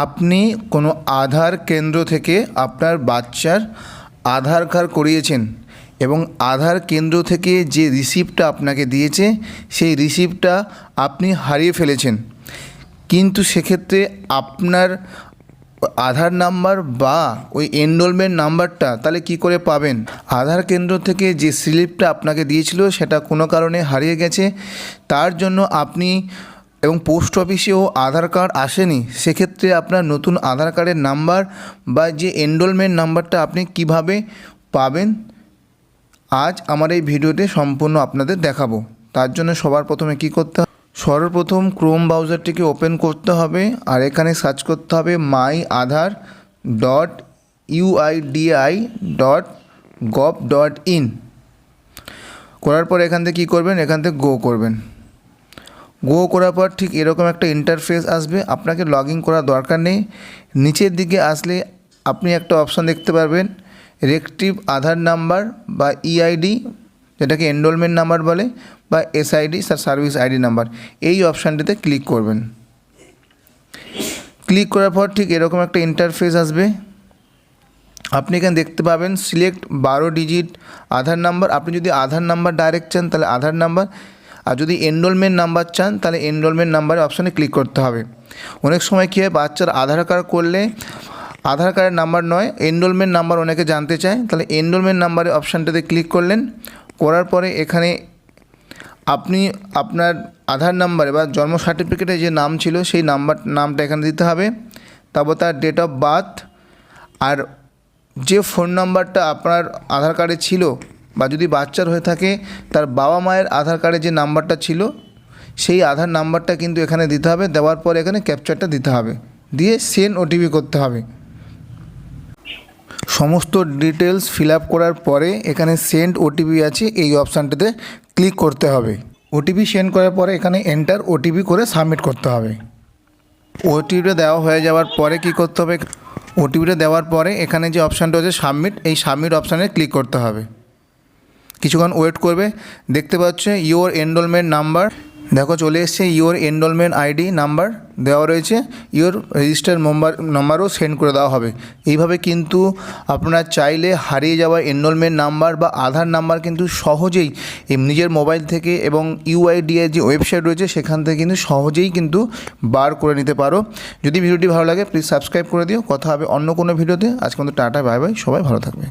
আপনি কোনো আধার কেন্দ্র থেকে আপনার বাচ্চার আধার কার্ড করিয়েছেন এবং আধার কেন্দ্র থেকে যে রিসিপ্টটা আপনাকে দিয়েছে সেই রিসিপ্টটা আপনি হারিয়ে ফেলেছেন। কিন্তু সেক্ষেত্রে আপনার আধার নাম্বার বা ওই এনরোলমেন্ট নাম্বারটা তাহলে কি করে পাবেন? আধার কেন্দ্র থেকে যে স্লিপটা আপনাকে দিয়েছিল সেটা কোনো কারণে হারিয়ে গেছে, তার জন্য আপনি এবং পোস্ট অফিসেও আধার কার্ড আসেনি, সেক্ষেত্রে আপনার নতুন আধার কার্ডের নাম্বার বা যে এনরোলমেন্ট নাম্বারটা আপনি কিভাবে পাবেন আজ আমার এই ভিডিওতে সম্পূর্ণ আপনাদের দেখাবো। তার জন্য সবার প্রথমে কি করতে হবে, সর্বপ্রথম ক্রোম ব্রাউজারটিকে ওপেন করতে হবে আর এখানে সার্চ করতে হবে myAadhar.uidi.gov.in। করার পর এখান থেকে কী করবেন, এখান থেকে গো করবেন। গো করার পর ঠিক এরকম একটা ইন্টারফেস আসবে, আপনাকে লগ ইন করার দরকার নেই। নিচের দিকে আসলে আপনি একটা অপশান দেখতে পারবেন রেক্টিভ আধার নাম্বার বা ইআইডি, যেটাকে এনরোলমেন্ট নাম্বার বলে, বা এসআইডি সার্ভিস আইডি নাম্বার। এই অপশানটিতে ক্লিক করবেন। ক্লিক করার পর ঠিক এরকম একটা ইন্টারফেস আসবে, আপনি এখানে দেখতে পাবেন সিলেক্ট 12 ডিজিট আধার নাম্বার। আপনি যদি আধার নাম্বার ডাইরেক্ট চান তাহলে আধার নাম্বার, আর যদি এনরোলমেন্ট নাম্বার চান তাহলে এনরোলমেন্ট নাম্বারের অপশানে ক্লিক করতে হবে। অনেক সময় কী হয়, বাচ্চার আধার কার্ড করলে আধার কার্ডের নাম্বার নয় এনরোলমেন্ট নাম্বার অনেকে জানতে চায়, তাহলে এনরোলমেন্ট নাম্বারের অপশানটাতে ক্লিক করলেন। করার পরে এখানে আপনি আপনার আধার নাম্বারে বা জন্ম সার্টিফিকেটে যে নাম ছিল সেই নামটা এখানে দিতে হবে। তারপর তার ডেট অফ বার্থ, আর যে ফোন নাম্বারটা আপনার আধার কার্ডে ছিল বা যদি বাচ্চার হয়ে থাকে তার বাবা মায়ের আধার কার্ডে যে নাম্বারটা ছিল সেই আধার নাম্বারটা কিন্তু এখানে দিতে হবে। দেওয়ার পর এখানে ক্যাপচারটা দিতে হবে, দিয়ে সেন্ড ওটিপি করতে হবে। সমস্ত ডিটেলস ফিল আপ করার পরে এখানে সেন্ড ওটিপি আছে, এই অপশানটাতে ক্লিক করতে হবে। ওটিপি সেন্ড করার পরে এখানে এন্টার ওটিপি করে সাবমিট করতে হবে। ওটিপিটা দেওয়া হয়ে যাওয়ার পরে কি করতে হবে, ওটিপিটা দেওয়ার পরে এখানে যে অপশানটা হচ্ছে সাবমিট, এই সাবমিট অপশানে ক্লিক করতে হবে। কিছুক্ষণ ওয়েট করবে, দেখতে পাচ্ছে ইওর এনরোলমেন্ট নাম্বার, দেখো চলে এসছে ইওর এনরোলমেন্ট আইডি নাম্বার দেওয়া রয়েছে, ইওর রেজিস্টার নাম্বারও সেন্ড করে দেওয়া হবে। এইভাবে কিন্তু আপনারা চাইলে হারিয়ে যাওয়া এনরোলমেন্ট নাম্বার বা আধার নাম্বার কিন্তু সহজেই নিজের মোবাইল থেকে এবং ইউআইডিএর যে ওয়েবসাইট রয়েছে সেখান থেকে কিন্তু সহজেই কিন্তু বার করে নিতে পারো। যদি ভিডিওটি ভালো লাগে প্লিজ সাবস্ক্রাইব করে দিও। কথা হবে অন্য কোনো ভিডিওতে। আজকে কিন্তু টাটা, বাই বাই, সবাই ভালো থাকবে।